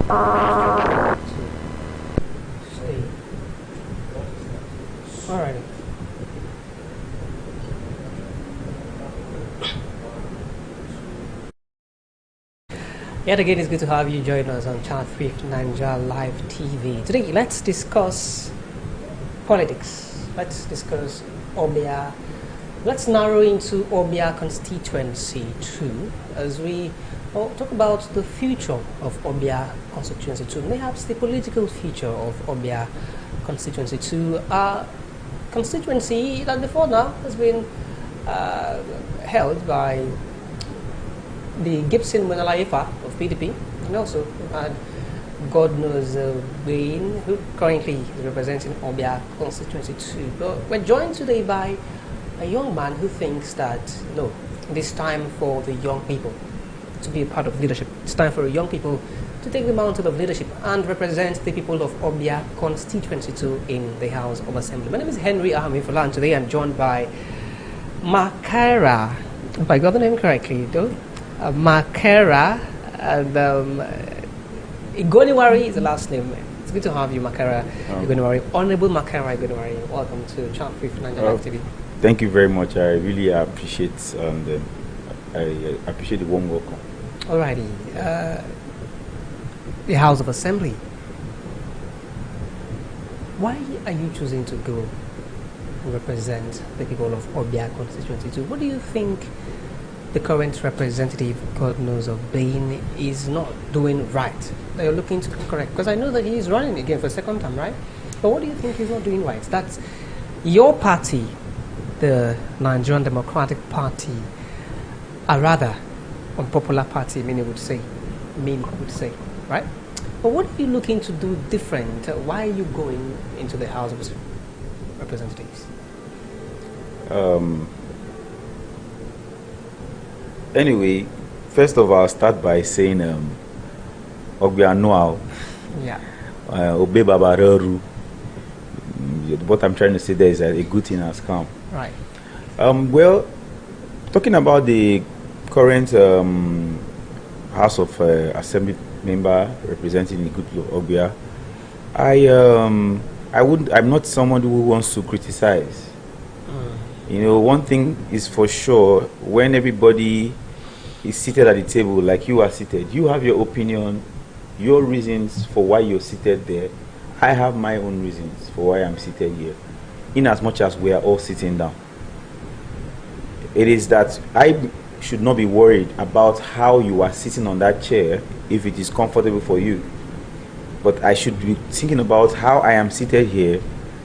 All right. Yet again, it's good to have you join us on Channel 3 Nigerian Live TV. Today, let's discuss politics. Let's discuss Ogbia. Let's narrow into Ogbia Constituency 2 as we talk about the future of Ogbia Constituency 2, perhaps the political future of Ogbia Constituency 2. Constituency that before now has been held by the Gibson Munalaifa of PDP, and also we've had God knows Wayne, who currently is representing Ogbia Constituency 2. But we're joined today by a young man who thinks that, no, it's time for the young people to be a part of leadership. It's time for young people to take the mantle of leadership and represent the people of Ogbia Constituency 2 in the House of Assembly. My name is Henry Ahamifulan, and today I'm joined by Makera, if I got the name correctly, though. Makera, and Igoniwari is the last name. It's good to have you, Makera Igoniwari. Honorable Makera Igoniwari, welcome to Channel 3 Nigerian Live TV. Thank you very much. I really appreciate I appreciate the warm welcome. Alrighty, the House of Assembly. Why are you choosing to go and represent the people of Ogbia Constituency 2? What do you think the current representative, God knows, of Bain is not doing right, that you're looking to correct? Because I know that he is running again for a second time, right? But what do you think he's not doing right? That's your party, the Nigerian Democratic Party, a rather unpopular party, many would say, right? But what are you looking to do different? Why are you going into the House of Representatives? Anyway, first of all, I'll start by saying Ogbia Noao. Yeah. Obe Babareru. What I'm trying to say there is that a good thing has come. Right. Well, talking about the current House of Assembly member representing the good of Ogbia, I'm not someone who wants to criticize. You know, one thing is for sure, when everybody is seated at the table like you are seated, you have your opinion, your reasons for why you're seated there. I have my own reasons for why I'm seated here, in as much as we are all sitting down. It is that I should not be worried about how you are sitting on that chair if it is comfortable for you, but I should be thinking about how I am seated here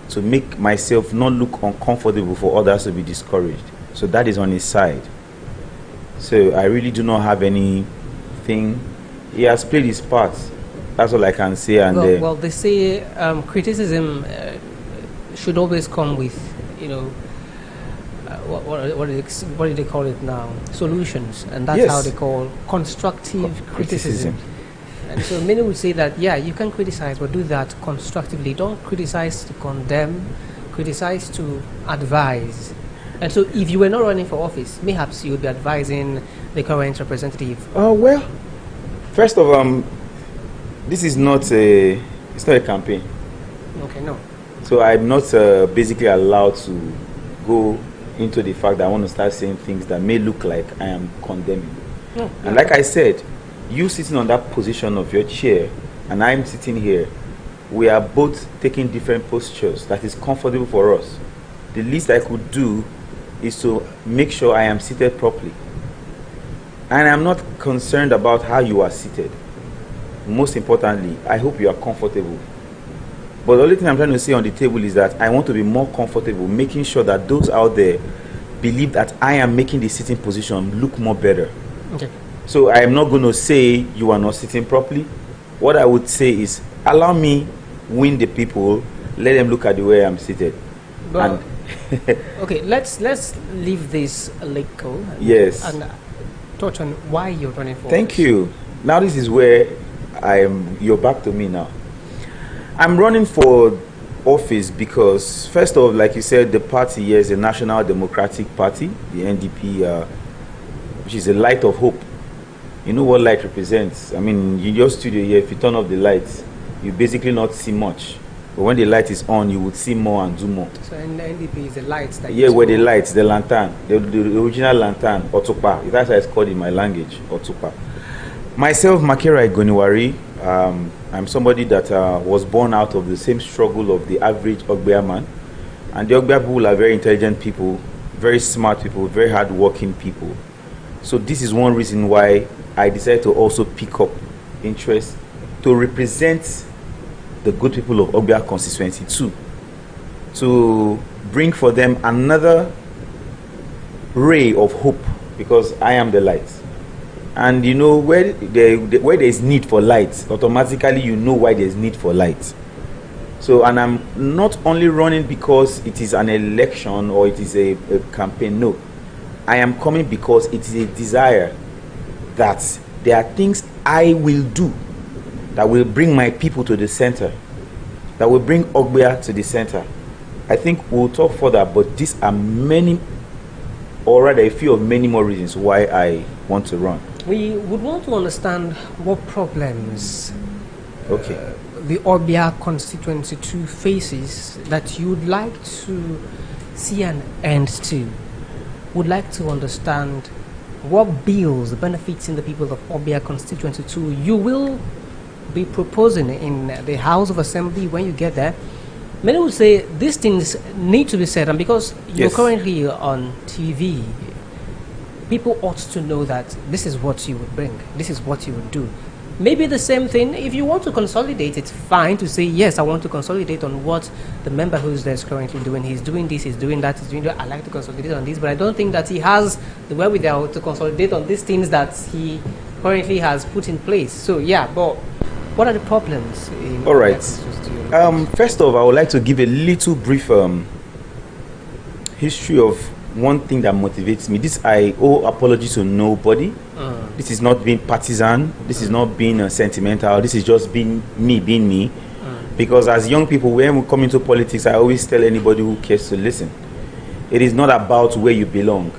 to make myself not look uncomfortable for others to be discouraged. So that is on his side. So I really do not have anything. He has played his part. That's all I can say. And well, they say criticism should always come with, you know, what do they call it now? Solutions, and that's how they call constructive criticism. And so many would say that, yeah, you can criticize, but do that constructively. Don't criticize to condemn, criticize to advise. And so if you were not running for office, perhaps you would be advising the current representative. Well, first of all, this is it's not a campaign. Okay, no. So I'm not basically allowed to go into the fact that I want to start saying things that may look like I am condemning. And like I said, you sitting on that position of your chair and I'm sitting here, we are both taking different postures that is comfortable for us. The least I could do is to make sure I am seated properly. And I'm not concerned about how you are seated. Most importantly, I hope you are comfortable. But the only thing I'm trying to say on the table is that I want to be more comfortable, making sure that those out there believe that I am making the sitting position look more better. Okay. So I am not going to say you are not sitting properly. What I would say is, allow me win the people, let them look at the way I'm seated. But, okay, let's leave this little. Yes. And touch on why you're running for. Thank you. Now this is where you're back to me now. I'm running for office because, first of all, like you said, the party here is the National Democratic Party, the NDP, which is a light of hope. You know what light represents. I mean, in your studio here, if you turn off the lights, you basically not see much. But when the light is on, you would see more and do more. So in the NDP is the lights that yeah, where the lights, the lantern, the original lantern, Otupa. That's how it's called in my language, Otupa. Myself, Makera Igoniwari, I'm somebody that was born out of the same struggle of the average Ogbia man. And the Ogbia people are very intelligent people, very smart people, very hard-working people. So this is one reason why I decided to also pick up interest to represent the good people of Ogbia Constituency too, to bring for them another ray of hope, because I am the light. And you know, where there is need for light, automatically you know why there is need for light. So, and I'm not only running because it is an election or it is a campaign, no. I am coming because it is a desire that there are things I will do that will bring my people to the center, that will bring Ogbia to the center. I think we'll talk further, but these are many, or rather a few of many more reasons why I want to run. We would want to understand what problems Okay. The Ogbia Constituency 2 faces that you would like to see an end to. Would like to understand what bills benefiting the people of Ogbia Constituency 2 you will be proposing in the House of Assembly when you get there. Many would say these things need to be said, and because you're currently on TV, people ought to know that this is what you would bring, this is what you would do. Maybe the same thing, if you want to consolidate, it's fine to say, yes, I want to consolidate on what the member who's there is currently doing. He's doing this, he's doing that, he's doing that. I like to consolidate on this, but I don't think that he has the wherewithal to consolidate on these things that he currently has put in place. So, yeah, but what are the problems? All right. First off, I would like to give a little brief history of one thing that motivates me. This, I owe apology to nobody. This is not being partisan. This is not being sentimental. This is just being me. Because as young people, when we come into politics, I always tell anybody who cares to listen, it is not about where you belong.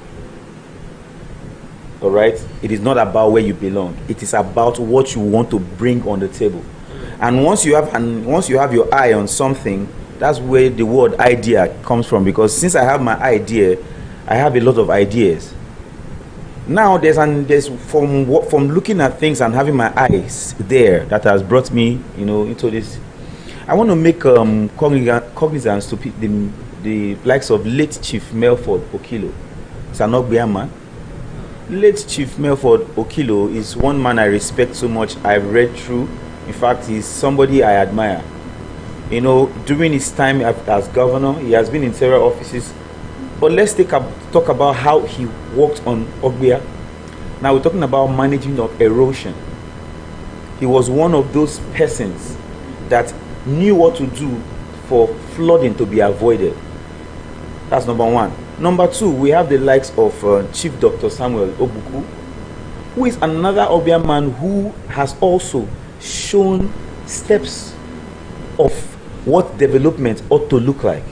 All right? It is not about where you belong. It is about what you want to bring on the table. And once you have your eye on something, that's where the word idea comes from. Because since I have my idea, I have a lot of ideas. Now there's from looking at things and having my eyes there that has brought me, into this. I want to make cognizance to the likes of late Chief Melford Okilo. It's an Ogbia man. Late Chief Melford Okilo is one man I respect so much. I've read through. In fact, he's somebody I admire. During his time as governor, he has been in several offices. But let's talk about how he worked on Ogbia. Now we're talking about managing of erosion. He was one of those persons that knew what to do for flooding to be avoided. That's number one. Number two, we have the likes of Chief Dr. Samuel Obuku, who is another Ogbia man who has also shown steps of what development ought to look like.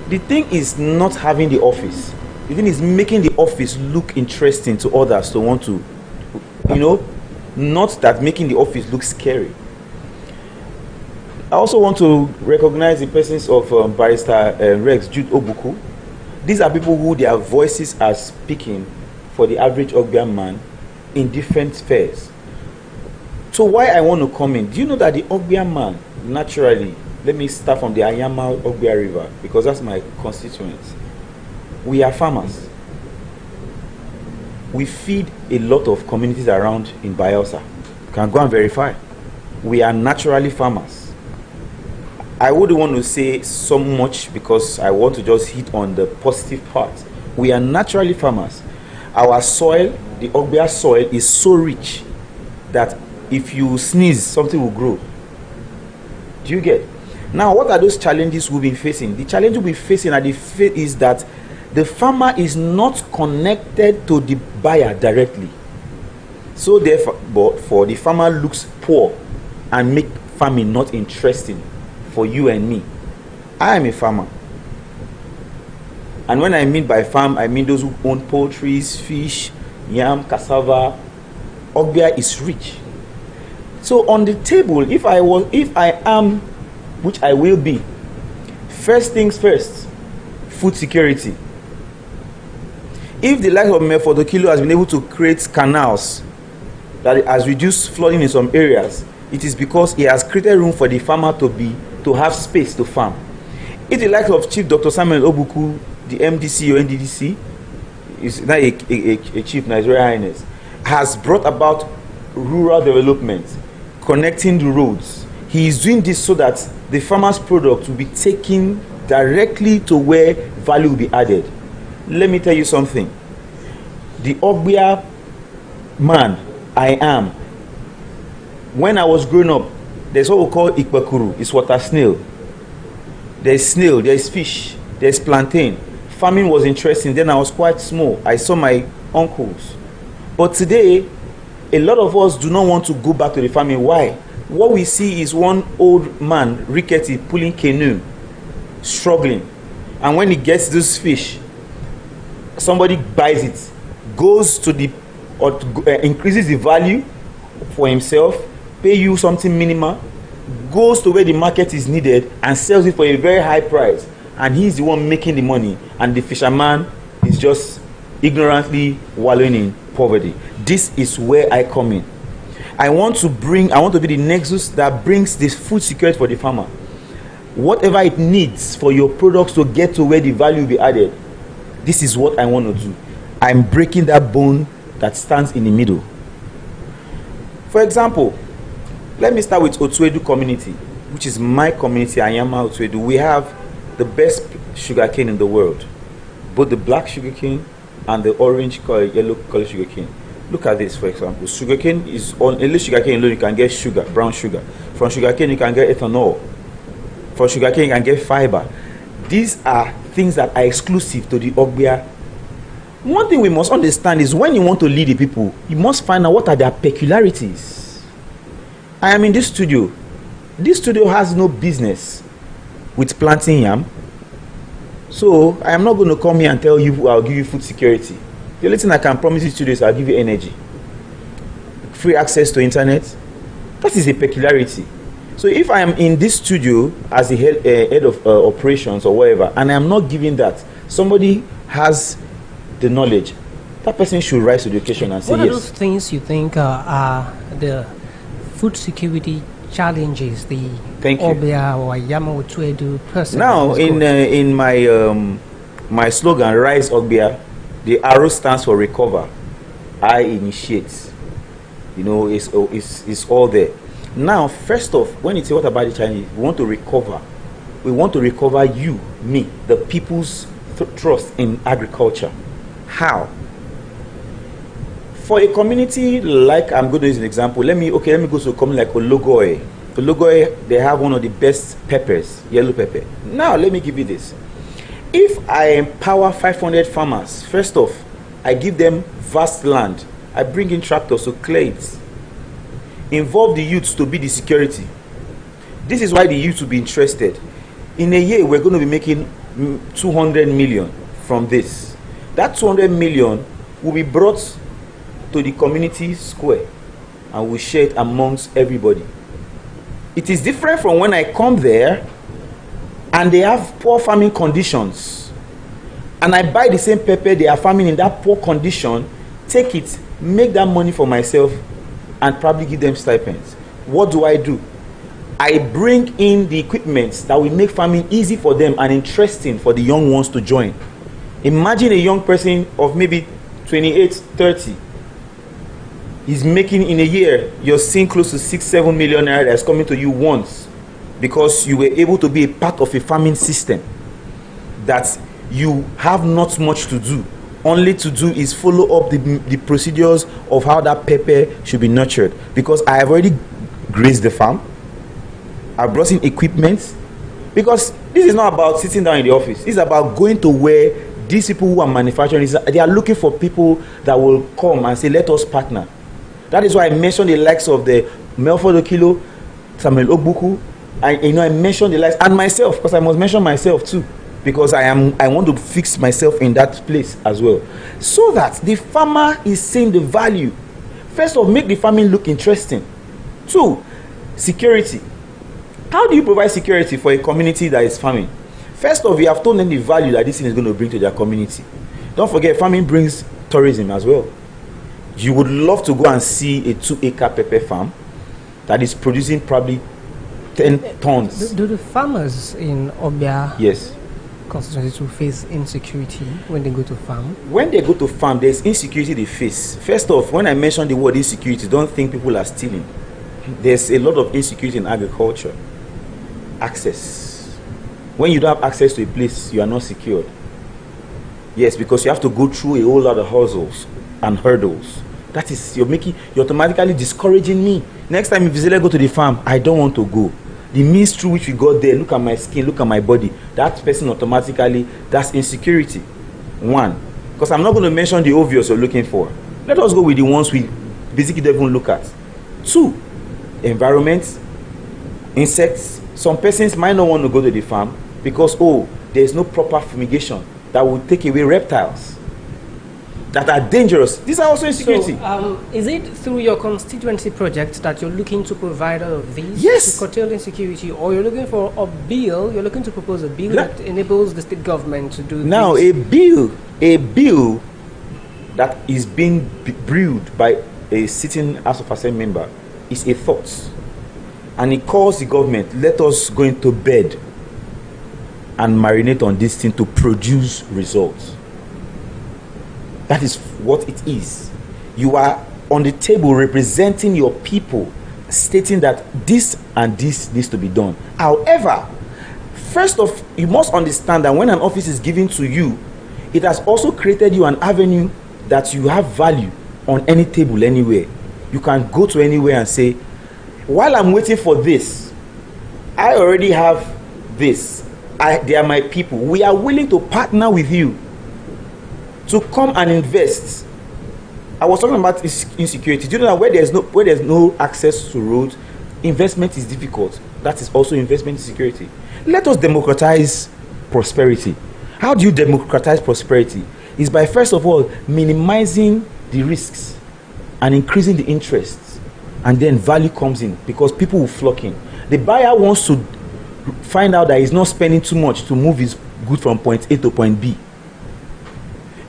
The thing is not having the office. The thing is making the office look interesting to others to want to, not that making the office look scary. I also want to recognize the presence of Barrister Rex Jude Obuku. These are people who their voices are speaking for the average Ogbia man in different spheres. So why I want to come in, do you know that the Ogbia man, naturally, let me start from the Ayama Ogbia River, because that's my constituents. We are farmers. We feed a lot of communities around in Bayelsa. You can go and verify. We are naturally farmers. I wouldn't want to say so much because I want to just hit on the positive part. We are naturally farmers. Our soil, the Ogbia soil, is so rich that if you sneeze, something will grow. Do you get? Now, what are those challenges we'll be facing? The challenge we'll be facing is that the farmer is not connected to the buyer directly. So therefore, but for the farmer looks poor and make farming not interesting for you and me. I am a farmer. And when I mean by farm, I mean those who own poultry, fish, yam, cassava, Ogbia is rich. So on the table, if I am, which I will be, first things first, food security. If the likes of Mefodokilo has been able to create canals that has reduced flooding in some areas, it is because he has created room for the farmer to have space to farm. If the likes of Chief Dr. Samuel Obuku, the MDC or NDDC, is now a Chief Nigerian Highness, has brought about rural development, connecting the roads. He is doing this so that the farmer's product will be taken directly to where value will be added. Let me tell you something. The Ogbia man I am, when I was growing up, there's what we call Ikpakuru, it's water snail. There's snail, there's fish, there's plantain. Farming was interesting. Then I was quite small. I saw my uncles. But today, a lot of us do not want to go back to the farming. Why? What we see is one old man, rickety, pulling canoe, struggling. And when he gets those fish, somebody buys it, goes to the, or increases the value for himself, pay you something minimal, goes to where the market is needed and sells it for a very high price. And he's the one making the money, and the fisherman is just ignorantly wallowing in poverty. This is where I come in. I want to be the nexus that brings this food security for the farmer. Whatever it needs for your products to get to where the value will be added, this is what I want to do. I'm breaking that bone that stands in the middle. For example, let me start with Otuedu community, which is my community, Ayama Otuedu. We have the best sugarcane in the world, both the black sugarcane and the orange colored, yellow colored sugarcane. Look at this, for example. Sugarcane is on a sugarcane alone, you can get sugar, brown sugar. From sugarcane, you can get ethanol. From sugarcane, you can get fiber. These are things that are exclusive to the Ogbia. One thing we must understand is when you want to lead the people, you must find out what are their peculiarities. I am in this studio. This studio has no business with planting yam. So I am not going to come here and tell you I'll give you food security. The only thing I can promise you today is I'll give you energy. Free access to internet. That is a peculiarity. So if I am in this studio as the head of operations or whatever, and I am not giving that, somebody has the knowledge, that person should rise to the occasion and say yes. What are those things you think are the food security challenges the Ogbia or Ayama Otuedu person? Now, in my slogan, Rise Ogbia, the arrow stands for recover. I initiate. You know, it's all there. Now, first off, when you say what about the Chinese, we want to recover. We want to recover you, me, the people's trust in agriculture. How? For a community like, I'm going to use an example. Let me go to a community like Ologoye. Ologoye, they have one of the best peppers, yellow pepper. Now, let me give you this. If I empower 500 farmers, first off, I give them vast land. I bring in tractors to clear it. Involve the youths to be the security. This is why the youth will be interested. In a year, we're going to be making 200 million from this. That 200 million will be brought to the community square and we share it amongst everybody. It is different from when I come there and they have poor farming conditions and I buy the same pepper they are farming in that poor condition, take it, make that money for myself and probably give them stipends. What do? I bring in the equipment that will make farming easy for them and interesting for the young ones to join. Imagine a young person of maybe 28, 30. He's making in a year, you're seeing close to 6-7 million naira that's coming to you once because you were able to be a part of a farming system that you have not much to do. Only to do is follow up the procedures of how that pepper should be nurtured, because I have already grazed the farm. I brought in equipment, because this is not about sitting down in the office. It's about going to where these people who are manufacturing, they are looking for people that will come and say, let us partner. That is why I mentioned the likes of the Mefodokilo, Samuel Ogbuku, and I mentioned the likes, and myself, because I must mention myself too, because I want to fix myself in that place as well, so that the farmer is seeing the value. First off, make the farming look interesting. 2, security. How do you provide security for a community that is farming? First off, you have told them the value that this thing is going to bring to their community. Don't forget, farming brings tourism as well. You would love to go and see a 2-acre pepper farm that is producing probably 10 tons. Do the farmers in Ogbia Yes. constituency to face insecurity when they go to farm? When they go to farm, there's insecurity they face. First off, when I mention the word insecurity, don't think people are stealing. There's a lot of insecurity in agriculture. Access. When you don't have access to a place, you are not secured. Yes, because you have to go through a whole lot of hurdles and hurdles. That is, you're automatically discouraging me. Next time if you say, let's go to the farm, I don't want to go. The means through which we got there, look at my skin, look at my body, that person automatically, that's insecurity. 1, because I'm not going to mention the obvious you're looking for. Let us go with the ones we basically don't even look at. 2, environment, insects. Some persons might not want to go to the farm because, there's no proper fumigation that will take away reptiles that are dangerous. These are also insecurity. So, is it through your constituency project that you're looking to provide all of these Yes. to curtail insecurity, or you're looking for a bill, you're looking to propose a bill that enables the state government to do now this? a bill that is being brewed by a sitting House of Assembly member is a thought, and it calls the government, let us go into bed and marinate on this thing to produce results. That is what it is. You are on the table representing your people, stating that this and this needs to be done. However, first off, you must understand that when an office is given to you, it has also created you an avenue that you have value on any table anywhere. You can go to anywhere and say, while I'm waiting for this, I already have this. They are my people. We are willing to partner with you to come and invest. I was talking about insecurity. Do you know that where there's no access to roads, investment is difficult. That is also investment in security. Let us democratize prosperity. How do you democratize prosperity? Is by first of all minimizing the risks and increasing the interests, and then value comes in because people will flock in. The buyer wants to find out that he's not spending too much to move his good from point A to point B.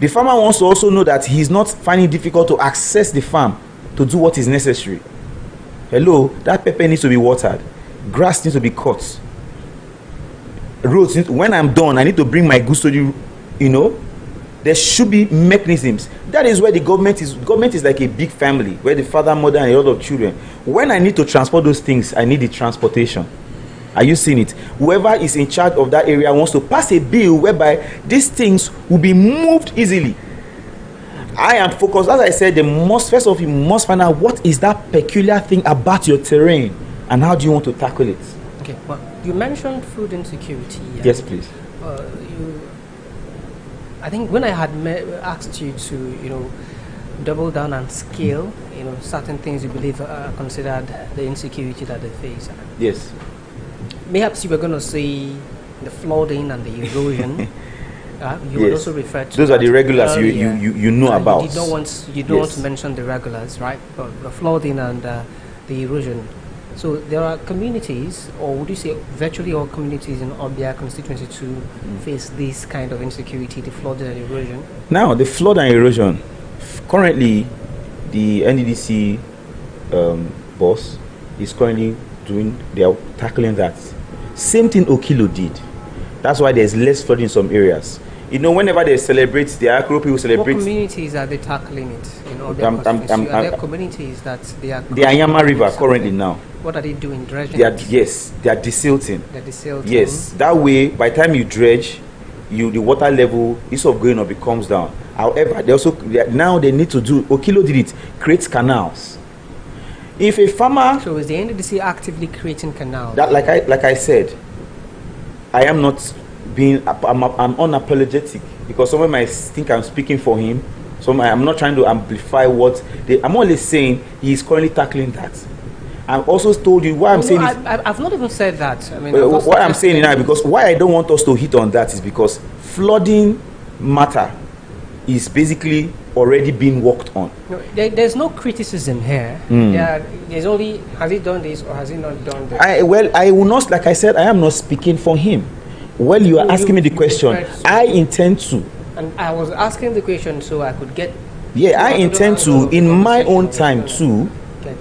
The farmer wants to also know that he's not finding it difficult to access the farm to do what is necessary. Hello, that pepper needs to be watered. Grass needs to be cut. Roads, when I'm done, I need to bring my goods to the, there should be mechanisms. That is where the government is like a big family, where the father, mother, and a lot of children. When I need to transport those things, I need the transportation. Are you seeing it? Whoever is in charge of that area wants to pass a bill whereby these things will be moved easily. I am focused, as I said, first of all, you must find out what is that peculiar thing about your terrain and how do you want to tackle it. Okay, well, you mentioned food insecurity. Yes, please. I think when I had asked you to, double down and scale, certain things you believe are considered the insecurity that they face. Yes. Perhaps you were going to say the flooding and the erosion. You would also refer to those are the regulars earlier. you know about. You don't want to mention the regulars, right? But the flooding and the erosion. So there are communities, or would you say virtually all communities in Ogbia constituency to face this kind of insecurity, the flooding and erosion? Now, the flood and erosion. Currently, the NDDC boss is currently they are tackling that. Same thing Okilo did. That's why there's less flooding in some areas. Whenever they celebrate, the Akro people celebrate. What communities are they tackling it? Are there communities that they are... The Ayama River currently now. What are they doing? Dredging? They are desilting. They're desilting. Yes. That way, by the time you dredge, the water level, instead of going up, it comes down. However, now they need to do... Okilo did it. Create canals. If a farmer... So is the NDDC actively creating canals? That, like I said, I am not being... I'm unapologetic because someone might think I'm speaking for him. So I'm not trying to amplify what... I'm only saying he is currently tackling that. I've also told you why I'm saying... I've not even said that. I mean, what I'm saying now, because why I don't want us to hit on that is because flooding matter is basically already been worked on. No, there's no criticism here. There's only, has he done this or has he not done this? I will not, like I said, I am not speaking for him. Well, you are asking me the question. I intend to. And I was asking the question so I could get... Yeah, I intend to, in my own time too,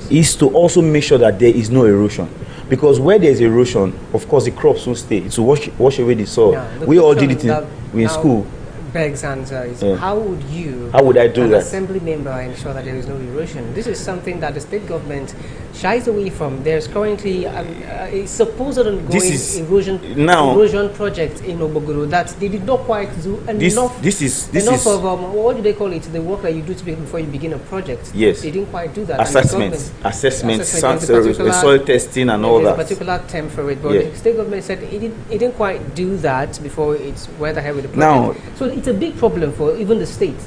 is to also make sure that there is no erosion. Because where there is erosion, of course, the crops will stay. It will wash away the soil. Yeah, we all did it in school. Begs answer is, how would you, how would I do that? Assembly member, ensure that there is no erosion? This is something that the state government shies away from. There's currently a supposed ongoing erosion project in Obogoro that they did not quite do enough. This is of what do they call it? The work that you do before you begin a project. Yes, they didn't quite do that. Assessment, soil testing, and all that. A particular term for it, but the state government said it didn't quite do that before it went ahead with the project. Now, so it's a big problem for even the state.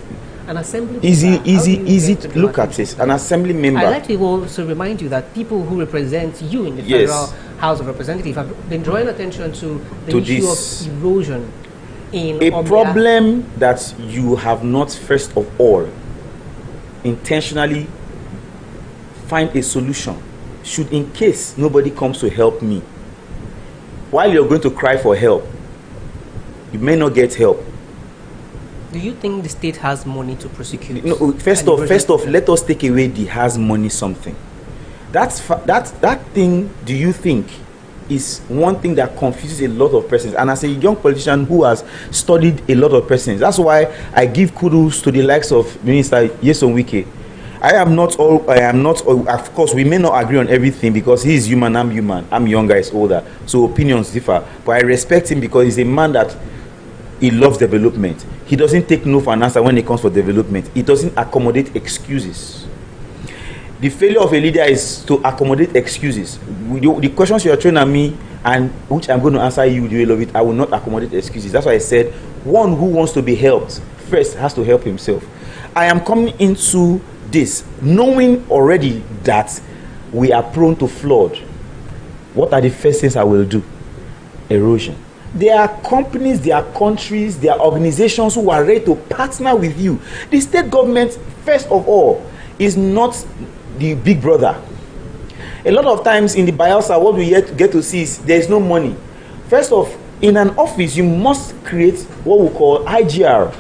An assembly easy to look at this. An assembly member. I'd like to also remind you that people who represent you in the Federal House of Representatives have been drawing attention to the issue of erosion in Ogbia. Problem that you have not, first of all, intentionally find a solution. Should, in case nobody comes to help me, while you're going to cry for help, you may not get help. Do you think the state has money to prosecute? No, first off, let us take away the has money something. That thing, do you think, is one thing that confuses a lot of persons? And as a young politician who has studied a lot of persons, that's why I give kudos to the likes of Minister Nyesom Wike. Of course, we may not agree on everything because he is human, I'm human. I'm younger, he's older. So opinions differ. But I respect him because he's a man that he loves development. He doesn't take no for an answer when it comes for development. He doesn't accommodate excuses. The failure of a leader is to accommodate excuses. The questions you are throwing at me, and which I'm going to answer you, you will love it, I will not accommodate excuses. That's why I said, one who wants to be helped first has to help himself. I am coming into this knowing already that we are prone to flood. What are the first things I will do? Erosion. There are companies, there are countries, there are organizations who are ready to partner with you. The state government, first of all, is not the big brother. A lot of times in the Bayelsa, what we get to see is there is no money. First off, in an office, you must create what we call IGR.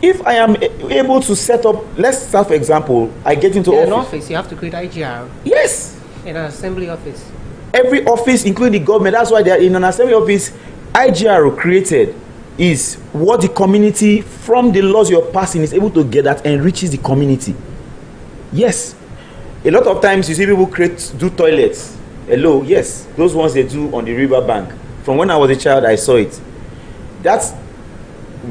If I am able to set up, let's start, for example, I get into in an office, you have to create IGR. Yes. In an assembly office. Every office, including the government, that's why they are in an assembly office. IGR created is what the community, from the laws you're passing, is able to get that enriches the community. Yes. A lot of times you see people do toilets. Hello, yes, those ones they do on the river bank. From when I was a child, I saw it. That's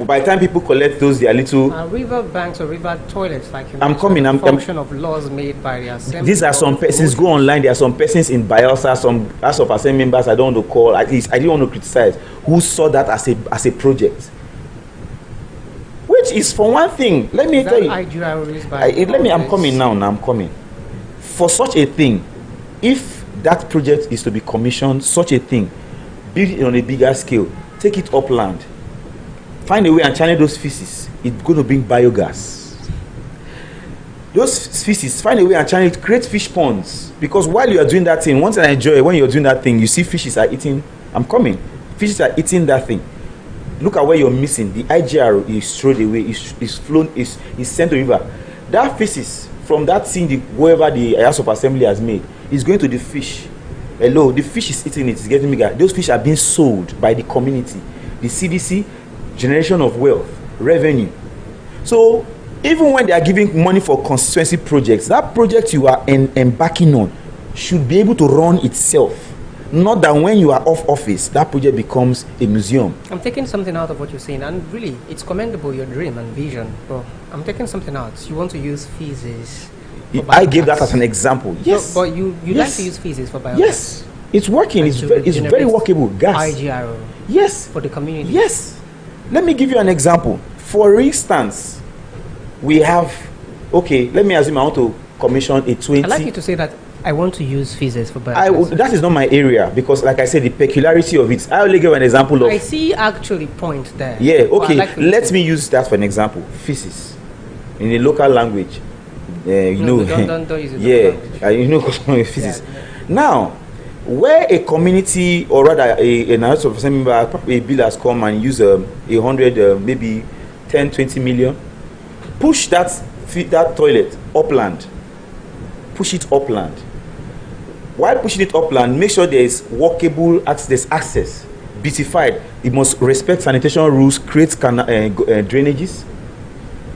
by the time people collect those, they are little river banks or river toilets, like I'm function of laws made by the assembly. These are some persons. Go online. There are some persons in Bayelsa, some House of Assembly members. I don't want to call. At least I didn't want to criticize. Who saw that as a project, which is for one thing. Let me tell you. I'm coming now. Now I'm coming. For such a thing, if that project is to be commissioned, such a thing, build it on a bigger scale, take it upland. Find a way and channel those feces. It's going to bring biogas. Those feces, find a way and channel it, create fish ponds. Because while you are doing that thing, one thing I enjoy, when you're doing that thing, you see fishes are eating. I'm coming. Fishes are eating that thing. Look at where you're missing. The IGR is thrown away, is sent to river. That feces, from that scene, wherever the House of Assembly has made, is going to the fish. Hello, the fish is eating it, it's getting bigger. Those fish are being sold by the community. The CDC, generation of wealth, revenue. So even when they are giving money for constituency projects, that project you are embarking on should be able to run itself. Not that when you are off office, that project becomes a museum. I'm taking something out of what you're saying, and really, it's commendable, your dream and vision. But I'm taking something out. You want to use feces. I gave that as an example. Yes. No, but you like to use feces for biogas. Yes. It's working. It's very workable. Gas. IGRO. Yes. For the community. Yes. Let me give you an example. For instance, we have, okay, let me assume I want to commission a 20. I'd like you to say that I want to use feces for biogas. That is not my area because, like I said, the peculiarity of it. I only give an example of. I see actually point there. Yeah, okay. Let me use that for an example. Feces. in a local language. Don't use it. Yeah, physics. Now, where a community or rather an House of Assembly member, a bill has come and use 100, maybe 10, 20 million, push that toilet upland. Push it upland. While pushing it upland, make sure there is walkable access, beautified. It must respect sanitation rules, create drainages,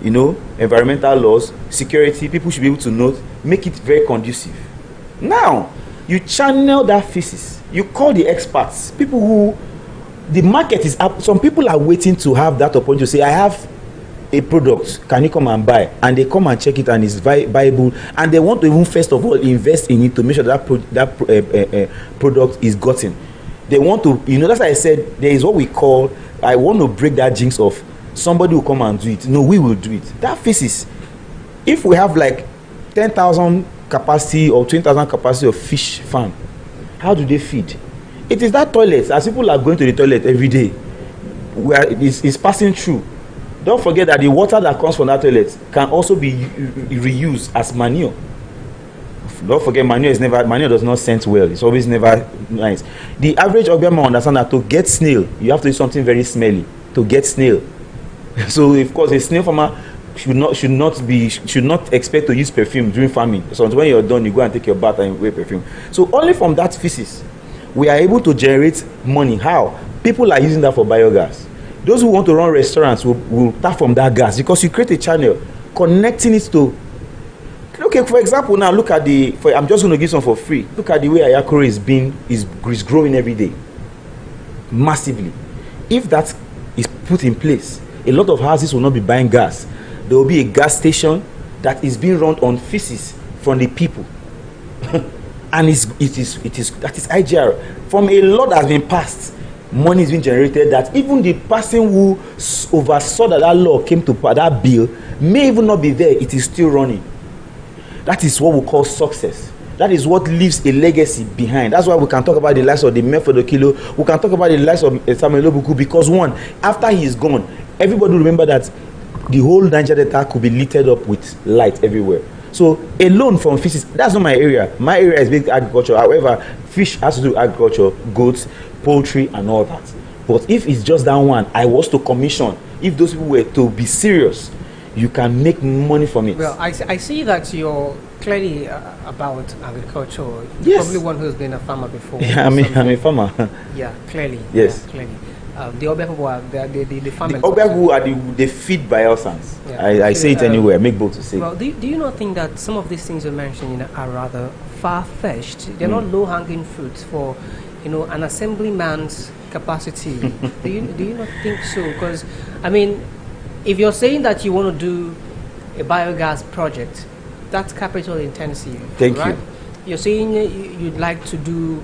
environmental laws, security. People should be able to note, make it very conducive. Now, you channel that thesis. You call the experts, people who the market is up. Some people are waiting to have that opportunity to say, I have a product, can you come and buy? And they come and check it and it's viable, and they want to even first of all invest in it to make sure that product is gotten. They want to, that's why I said there is what we call, I want to break that jinx of somebody will come and do it. No, we will do it. That thesis, if we have like 10,000 capacity or 20,000 capacity of fish farm, how do they feed? It is that toilet, as people are going to the toilet every day, where it's passing through. Don't forget that the water that comes from that toilet can also be reused as manure. Don't forget, manure does not scent well. It's always never nice. The average Ogbia man understand that to get snail, you have to do something very smelly to get snail. So of course a snail farmer should not expect to use perfume during farming. So when you're done, you go and take your bath and wear perfume. So only from that thesis we are able to generate money. How? People are using that for biogas. Those who want to run restaurants will tap from that gas, because you create a channel connecting it to. Okay, for example, now look at I'm just going to give some for free. Look at the way Ayakoro is growing every day, massively. If that is put in place, a lot of houses will not be buying gas. There will be a gas station that is being run on feces from the people, and that is IGR. From a law that has been passed, money is being generated that even the person who oversaw that law came to that bill may even not be there. It is still running. That is what we call success. That is what leaves a legacy behind. That's why we can talk about the lives of the Mefodokilo. We can talk about the lives of Samuel Obuku, because one, after he is gone, everybody remember that the whole Niger Delta could be lit up with light everywhere. So alone from fishes, that's not my area. My area is big agriculture. However, fish has to do with agriculture, goats, poultry, and all that. But if it's just that one, I was to commission. If those people were to be serious, you can make money from it. Well, I see that you're clearly about agriculture. You're yes. Probably one who's been a farmer before. Yeah, I'm a farmer. Yeah, clearly. Yes. Yeah, clearly. The Ogbia people are the farmers. The Ogbia people they feed Bayelsans. Yeah. I say it anywhere. Make bold to say. Well, do you not think that some of these things you're mentioning are rather far-fetched? They're not low-hanging fruits for, an assemblyman's capacity. do you not think so? Because if you're saying that you want to do a biogas project, that's capital intensive. Thank right? you. You're saying you'd like to do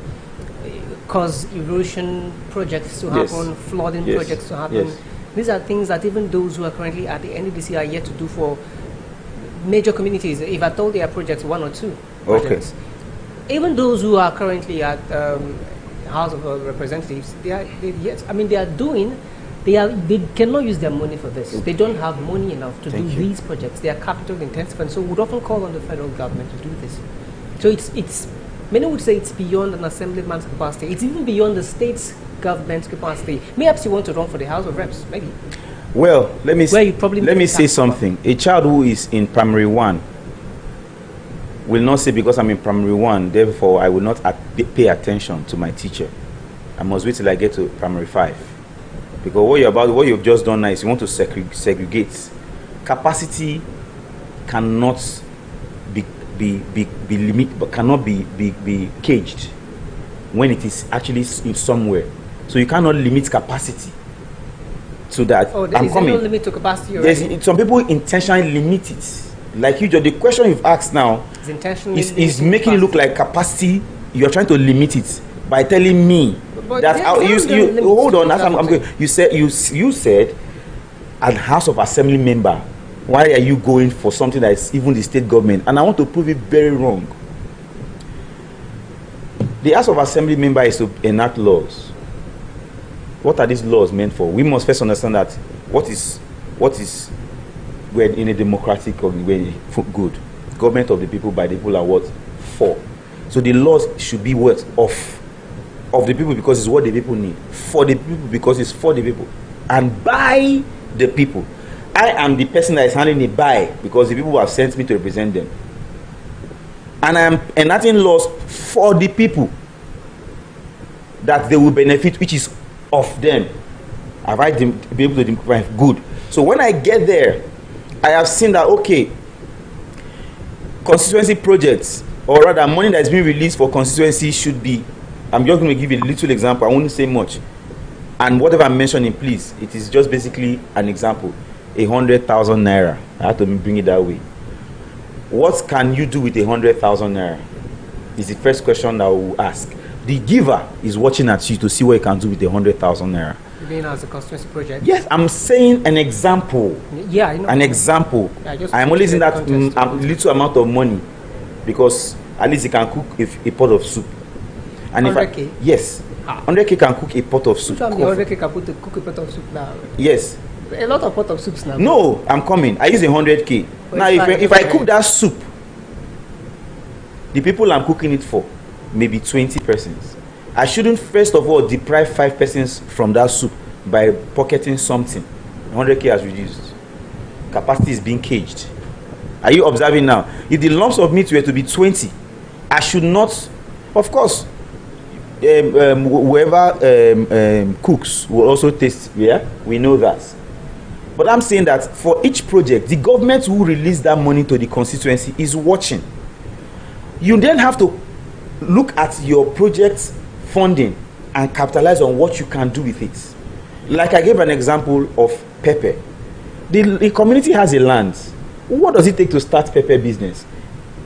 cause erosion projects to happen, yes. flooding yes. projects to happen. Yes. These are things that even those who are currently at the NDC are yet to do for major communities. If I told they are projects, 1 or 2 projects. Okay. Even those who are currently at House of Representatives, they cannot use their money for this. They don't have money enough to do these projects. They are capital intensive, and so we would often call on the federal government to do this. So it's many would say it's beyond an assemblyman's capacity. It's even beyond the state's government's capacity. Perhaps you want to run for the House of Reps, maybe. Well, let me say something. A child who is in primary 1 will not say, because I'm in primary 1, therefore I will not pay attention to my teacher. I must wait till I get to primary 5. Because what you've just done now is you want to segregate. Capacity cannot be limited, but cannot be caged when it is actually in somewhere. So you cannot limit capacity to that. Oh, there is no limit to capacity already. Some people intentionally limit it. Like you, the question you've asked now is making it look like capacity. You are trying to limit it by telling me that you hold on. That's I'm going. You said, as House of Assembly member, why are you going for something that is even the state government? And I want to prove it very wrong. The House of Assembly member is to enact laws. What are these laws meant for? We must first understand that what is we're in a democratic way for good. Government of the people, by the people are what? For. So the laws should be what? Of the people, because it's what the people need. For the people, because it's for the people. And by the people. I am the person that is handling it by, because the people have sent me to represent them. And I am enacting laws for the people, that they will benefit, which is of them. Have I been able to democratize? Good. So when I get there, I have seen that, okay, constituency projects, or rather money that is being released for constituency should be, I'm just going to give you a little example, I won't say much. And whatever I'm mentioning, please, it is just basically an example. 100,000 naira. I have to bring it that way. What can you do with 100,000 naira? Is the first question I will ask. The giver is watching at you to see what you can do with 100,000 naira. You mean as a constituency project? Yes, I'm saying an example. Yeah, I know. An example. Yeah, I'm only using that little amount of money, because at least you can cook a pot of soup. And 100K? if yes, 100K can cook a pot of soup. Which one the 100K can put to cook a pot of soup now? Yes. A lot of pot of soups now. No, I'm coming. I use 100K. Well, Now, if I cook that soup, the people I'm cooking it for, maybe 20 persons. I shouldn't first of all deprive 5 persons from that soup by pocketing something. 100K has reduced. Capacity is being caged. Are you observing now? If the lumps of meat were to be 20, I should not, of course, whoever cooks will also taste. Yeah, we know that. But I'm saying that for each project, the government who release that money to the constituency is watching. You then have to look at your project funding and capitalize on what you can do with it. Like I gave an example of pepper. The community has a land. What does it take to start pepper business?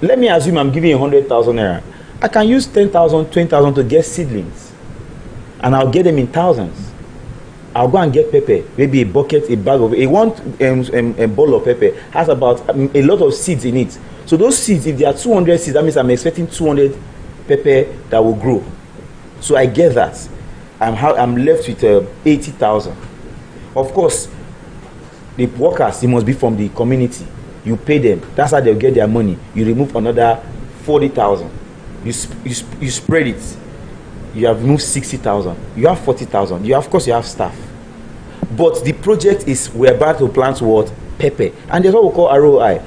Let me assume I'm giving 100,000 naira. I can use 10,000, 20,000 to get seedlings, and I'll get them in thousands. I'll go and get pepper, maybe a bucket, a bag of a bowl of pepper has about a lot of seeds in it. So those seeds, if there are 200 seeds, that means I'm expecting 200 pepper that will grow. So I get that. I'm left with 80,000. Of course, the workers, they must be from the community. You pay them. That's how they'll get their money. You remove another 40,000. You spread it. You have removed 60,000. You have 40,000. Of course, you have staff. But the project is, we're about to plant what? Pepper. And there's what we call ROI.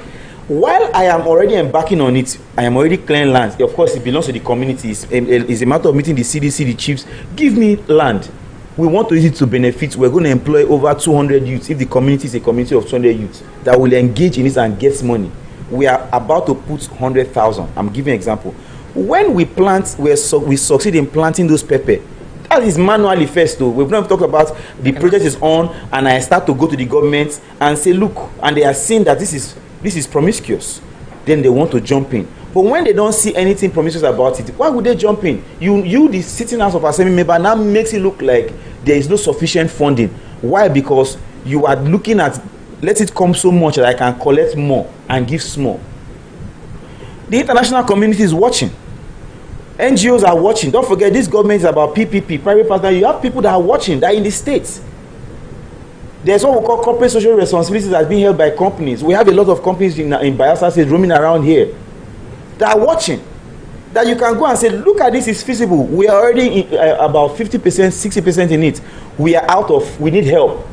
While I am already embarking on it, I am already clearing land. Of course, it belongs to the community. It's a matter of meeting the CDC, the chiefs. Give me land. We want to use it to benefit. We're going to employ over 200 youths. If the community is a community of 200 youths that will engage in it and get money, we are about to put 100,000. I'm giving an example. When we plant, we succeed in planting those pepper. That is manually first, though. We've not talked about the project is on, and I start to go to the government and say, look, and they are seeing that this is promiscuous. Then they want to jump in. But when they don't see anything promiscuous about it, why would they jump in? You the sitting House of Assembly member, now makes it look like there is no sufficient funding. Why? Because you are looking at, let it come so much that I can collect more and give small. The international community is watching. NGOs are watching. Don't forget, this government is about PPP, private partner. You have people that are watching, that are in the states. There's what we call corporate social responsibilities that's being held by companies. We have a lot of companies in Bayelsa states roaming around here that are watching. That you can go and say, look at this, it's feasible. We are already in, about 50%, 60% in it. We are out of, we need help.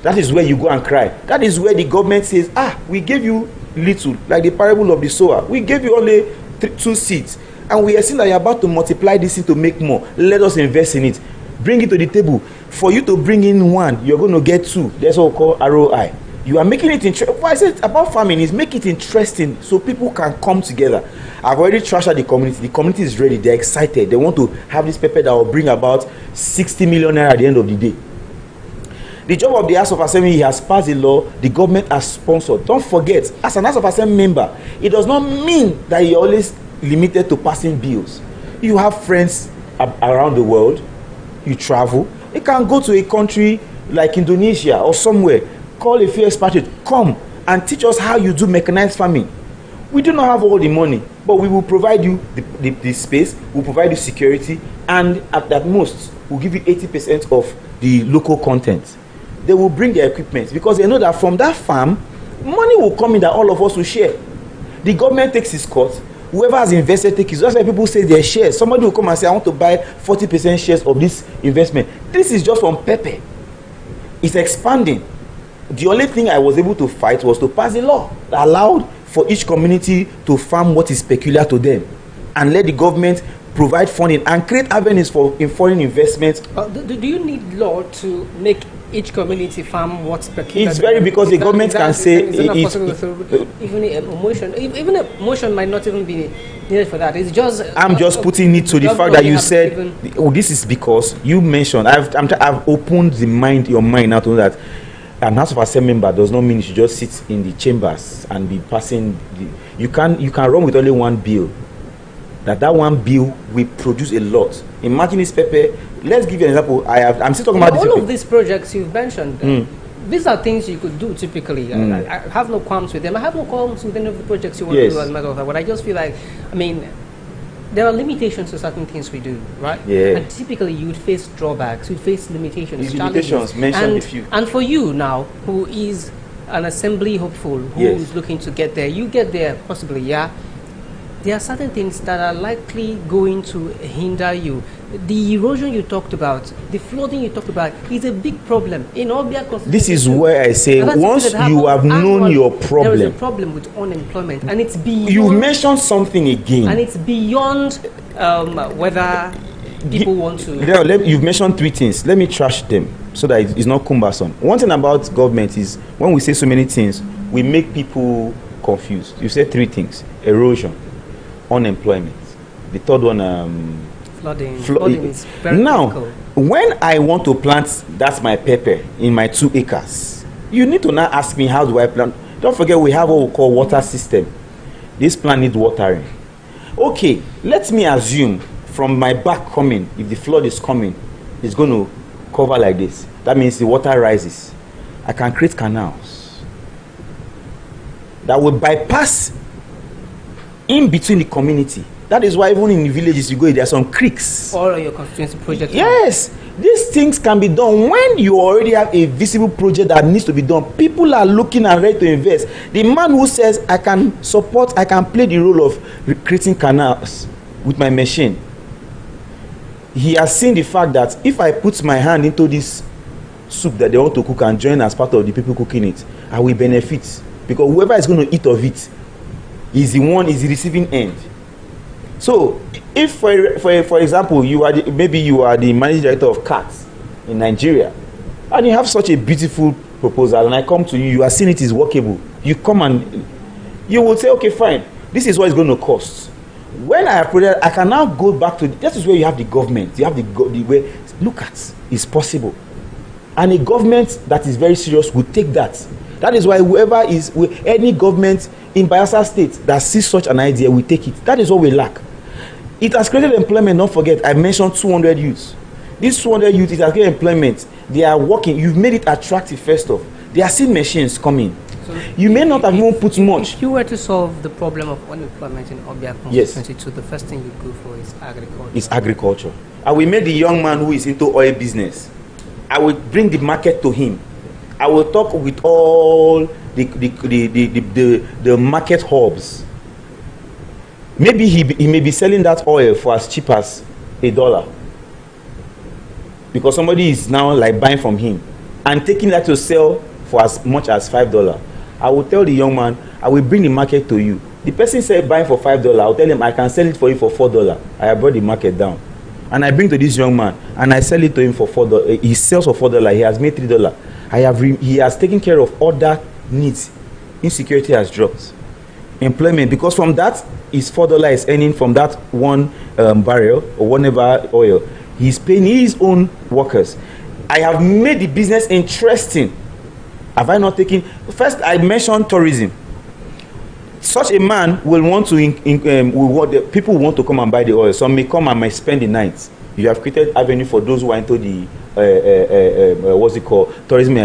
That is where you go and cry. That is where the government says, we gave you little, like the parable of the sower. We gave you only 2 seeds. And we are seeing that you're about to multiply this thing to make more. Let us invest in it. Bring it to the table. For you to bring in 1, you're going to get 2. That's what we call ROI. You are making it interesting. What I said about farming is make it interesting so people can come together. I've already trashed the community. The community is ready. They're excited. They want to have this pepper that will bring about 60 million naira at the end of the day. The job of the House of Assembly, he has passed a law. The government has sponsored. Don't forget, as an House of Assembly member, it does not mean that you're always limited to passing bills. You have friends around the world. You travel. You can go to a country like Indonesia or somewhere. Call a few expatriates. Come and teach us how you do mechanized farming. We do not have all the money, but we will provide you the space. We'll provide you security, and at most, we'll give you 80% of the local content. they will bring their equipment because they know that from that farm, money will come in that all of us will share. The government takes its cut. Whoever has invested takes it. That's why people say their shares. Somebody will come and say, I want to buy 40% shares of this investment. This is just from pepper. It's expanding. The only thing I was able to fight was to pass a law that allowed for each community to farm what is peculiar to them and let the government provide funding and create avenues for in foreign investment. Do you need law to make each community farm what's peculiar? It's very because the government can say even a motion might not even be needed for that. It's just I'm just putting it to the fact that you said this is because you mentioned I've opened your mind now to know that an House of Assembly member does not mean you should just sit in the chambers and be passing you can run with only one bill. That one bill will produce a lot. Imagine this pepper. Let's give you an example. I'm still talking about all of these projects you've mentioned. These are things you could do typically. I have no qualms with them. I have no qualms with any of the projects you want to do as a matter of fact. But I just feel like, there are limitations to certain things we do, right? Yeah. And typically you would face drawbacks, you'd face limitations, these limitations, mention a few. And for you now, who is an assembly hopeful, who is looking to get there, you get there possibly, yeah? There are certain things that are likely going to hinder you. The erosion you talked about, the flooding you talked about, is a big problem. In Ogbia Constituency, this is where I say, once you have known your problem, there is a problem with unemployment, and it's beyond. You mentioned something again, and it's beyond whether people want to. You've mentioned three things. Let me trash them so that it's not cumbersome. One thing about government is when we say so many things, we make people confused. You said three things: erosion, unemployment. The third one, flooding. Flooding is very now, critical. When I want to plant that's my pepper in my 2 acres, you need to now ask me how do I plant. Don't forget we have what we call water system. This plant needs watering. Okay, let me assume from my back coming, if the flood is coming, it's going to cover like this. That means the water rises. I can create canals that will bypass in between the community. That is why even in the villages you go, there are some creeks. All of your constituency projects. Yes, these things can be done when you already have a visible project that needs to be done. People are looking and ready to invest. The man who says I can play the role of creating canals with my machine, he has seen the fact that if I put my hand into this soup that they want to cook and join as part of the people cooking it, I will benefit, because whoever is going to eat of it is the receiving end. So, if for example maybe you are the managing director of CATS in Nigeria, and you have such a beautiful proposal, and I come to you, you are seeing it is workable. You come and you will say, okay, fine, this is what it's going to cost. When I have project, I can now go back to that is where you have the government. You have the way look at it's possible, and a government that is very serious will take that. That is why any government in Bayelsa State that sees such an idea will take it. That is what we lack. It has created employment. Don't forget, I mentioned 200 youths. These 200 youths, it has created employment. They are working. You've made it attractive first off. There are still machines coming. So you may not have even put much. If you were to solve the problem of unemployment in Ogbia Constituency, yes, the first thing you go for is agriculture. It's agriculture. I will make the young man who is into oil business. I will bring the market to him. I will talk with all the market hubs. Maybe he may be selling that oil for as cheap as $1, because somebody is now like buying from him and taking that to sell for as much as $5. I will tell the young man, I will bring the market to you. The person said buying for $5. I'll tell him I can sell it for you for $4. I have brought the market down, and I bring to this young man and I sell it to him for $4. He sells for $4. He has made $3. He has taken care of other needs. Insecurity has dropped. Employment, because from that is $4 is earning from that one barrel or whatever oil. He's paying his own workers. I have made the business interesting. Have I not taken? First, I mentioned tourism. Such a man will want to people want to come and buy the oil. Some may come and may spend the night. You have created avenue for those who are into the what's it called, tourism,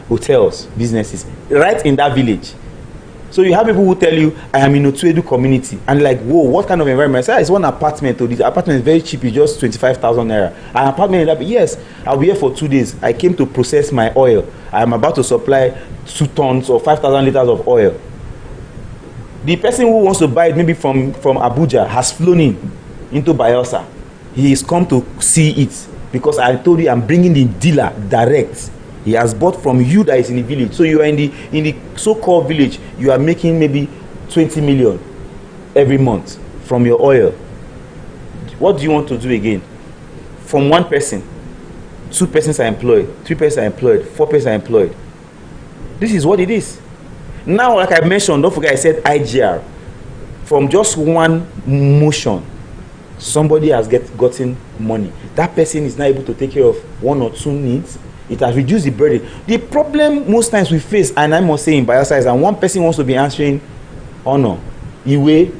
hotels, businesses, right in that village. So you have people who tell you, I am in Otuedu community. And like, whoa, what kind of environment? I said, it's one apartment. This apartment is very cheap. It's just 25,000 naira. An apartment in that, yes, I'll be here for 2 days. I came to process my oil. I am about to supply 2 tons or 5,000 liters of oil. The person who wants to buy it maybe from Abuja has flown into Bayelsa. He is come to see it because I told you I'm bringing the dealer direct. He has bought from you that is in the village. So you are in the so-called village. You are making maybe 20 million every month from your oil. What do you want to do again? From one person, 2 persons are employed, 3 persons are employed, 4 persons are employed. This is what it is. Now, like I mentioned, don't forget I said IGR. From just one motion, somebody has gotten money. That person is not able to take care of 1 or 2 needs. It has reduced the burden. The problem most times we face, and I must say in Bayelsa, is that one person wants to be answering honor, Iwe.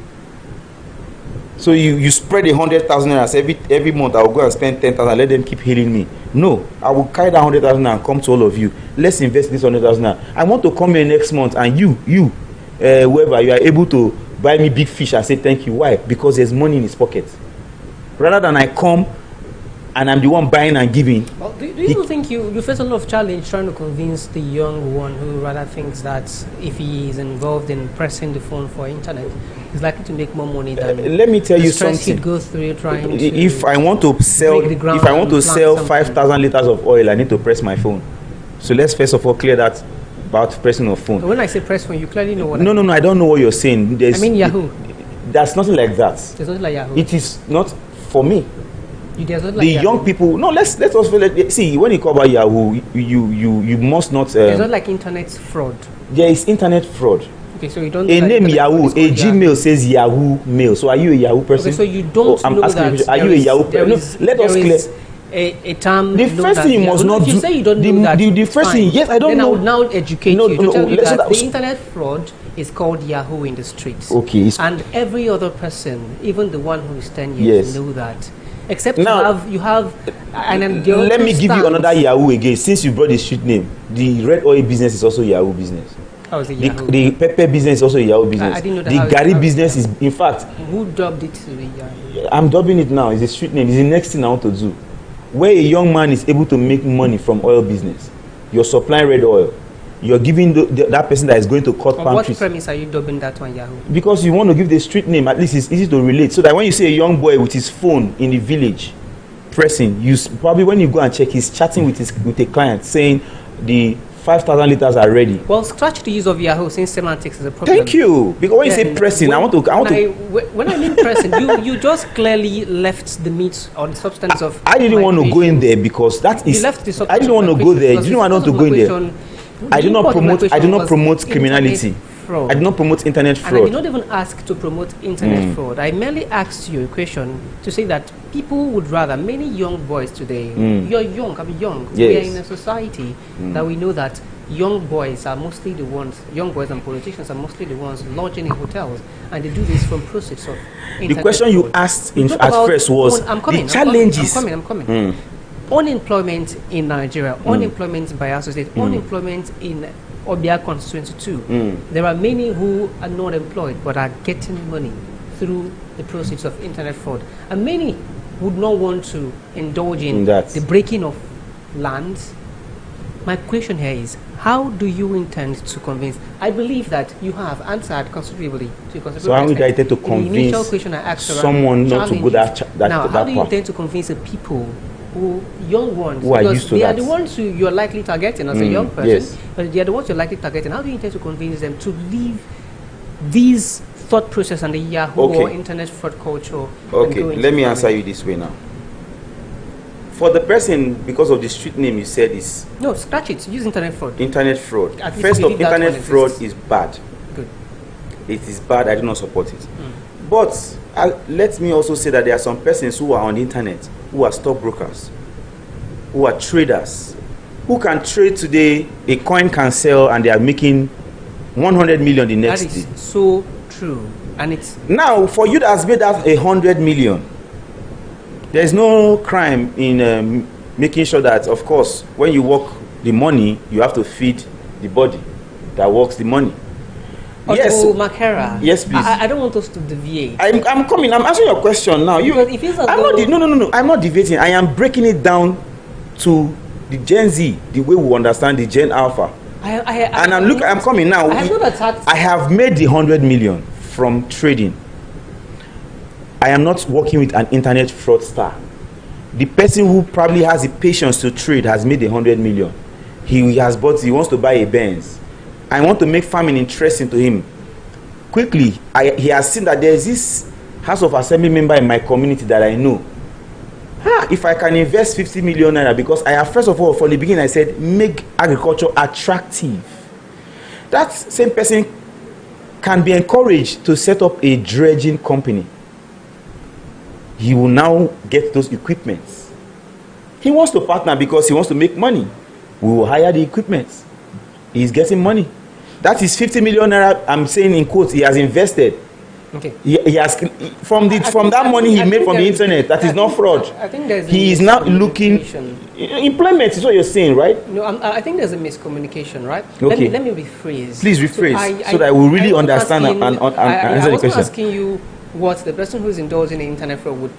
So you spread 100,000 naira every month. I will go and spend 10,000. Let them keep healing me. No, I will carry that 100,000 and come to all of you. Let's invest this 100,000 naira. I want to come here next month, and whoever you are able to buy me big fish and say thank you. Why? Because there's money in his pocket. Rather than I come and I'm the one buying and giving. Well, do you think you face a lot of challenge trying to convince the young one who rather thinks that if he is involved in pressing the phone for internet, he's likely to make more money than let me tell you something. He goes through trying to if I want to sell 5,000 liters of oil, I need to press my phone. So let's first of all clear that about pressing of phone. When I say press phone, you clearly know what No, I don't know what you're saying. I mean Yahoo. There's nothing like that. There's nothing like Yahoo. It is not for me. Like the young people. No, let's also see when you call about Yahoo, you must not. It's not like internet fraud. There is internet fraud. Okay, so you don't. A name Yahoo, a Gmail says Yahoo Mail. So are you a Yahoo person? Okay, so you don't I'm know asking that. Are you a Yahoo person? No, let us clear. A term. The first thing you must not do. You say you don't know that. The first thing, yes, I don't know. Then I would now educate you to tell you that the internet fraud is called Yahoo in the streets. Okay. And every other person, even the one who is 10 years, know that. Except now, you have and then let me give you another Yahoo again. Since you brought the street name, the red oil business is also Yahoo business. How is it Yahoo? The pepper business is also Yahoo business. I didn't know that. The Gary business is, in fact, who dubbed it to the Yahoo? I'm dubbing it now. It's a street name. It's the next thing I want to do. Where a young man is able to make money from oil business, you're supplying red oil. You're giving that person that is going to cut palm trees. What premise are you dubbing that one Yahoo? Because you want to give the street name, at least it's easy to relate. So that when you see a young boy with his phone in the village pressing, you probably when you go and check, he's chatting with a client saying the 5,000 liters are ready. Well, scratch the use of Yahoo since semantics is a problem. Thank you. Because when you say pressing, when I mean pressing, you just clearly left the meat or the substance of. I didn't want to go in there because that is. You left the substance. I didn't want to go there. You didn't want to go in there. I do not promote criminality. Fraud. I do not promote internet fraud. And I did not even ask to promote internet fraud. I merely asked you a question to say that people would rather, many young boys today, you're young, I'm young, yes. We are in a society that we know that young boys are mostly the ones, young boys and politicians are mostly the ones lodging in hotels, and they do this from proceeds of internet The question fraud. you asked at first was the challenges. I'm coming. Unemployment in Nigeria, unemployment in Bayelsa State, unemployment in Ogbia Constituency 2. There are many who are not employed but are getting money through the proceeds of internet fraud. And many would not want to indulge in the breaking of lands. My question here is, how do you intend to convince? I believe that you have answered considerably to considerable So how are you intend to the initial convince question I asked someone not to go that now, how do you part? intend to convince the people who, young ones, who are used to they that? are the ones who you're likely targeting as a young person, yes. But they are the ones you're likely targeting. How do you intend to convince them to leave these thought process and the Yahoo or internet fraud culture? Okay, let me answer you this way now. For the person, because of the street name you said is... No, scratch it. Use internet fraud. Internet fraud. First of, internet fraud is bad. Good. It is bad. I do not support it. But let me also say that there are some persons who are on the internet, who are stockbrokers, who are traders, who can trade today, a coin can sell, and they are making 100 million the next day. That is so true. And it's... Now, for you that has made that 100 million, there is no crime in making sure that, of course, when you work the money, you have to feed the body that works the money. Yes. Makera. Yes, please. I don't want us to deviate. I'm coming. I'm answering your question now. Because if it's No. I'm not deviating. I am breaking it down to the Gen Z, the way we understand the Gen Alpha. I'm coming now. I have made the 100 million from trading. I am not working with an internet fraudster. The person who probably has the patience to trade has made the 100 million. He wants to buy a Benz. I want to make farming interesting to him. Quickly, he has seen that there is this House of Assembly member in my community that I know. If I can invest 50 million naira, because I have, first of all, from the beginning, I said, make agriculture attractive. That same person can be encouraged to set up a dredging company. He will now get those equipments. He wants to partner because he wants to make money. We will hire the equipment. He's getting money. That is 50 million naira, I'm saying in quotes, he has invested. Okay. He has from that money he made from the internet. That is not fraud. I think there's he is now looking. Employment is what you're saying, right? No, I think there's a miscommunication, right? Okay. Let me rephrase. Please rephrase so that I will really understand and answer the question. I was asking you what the person who is indulging in internet fraud would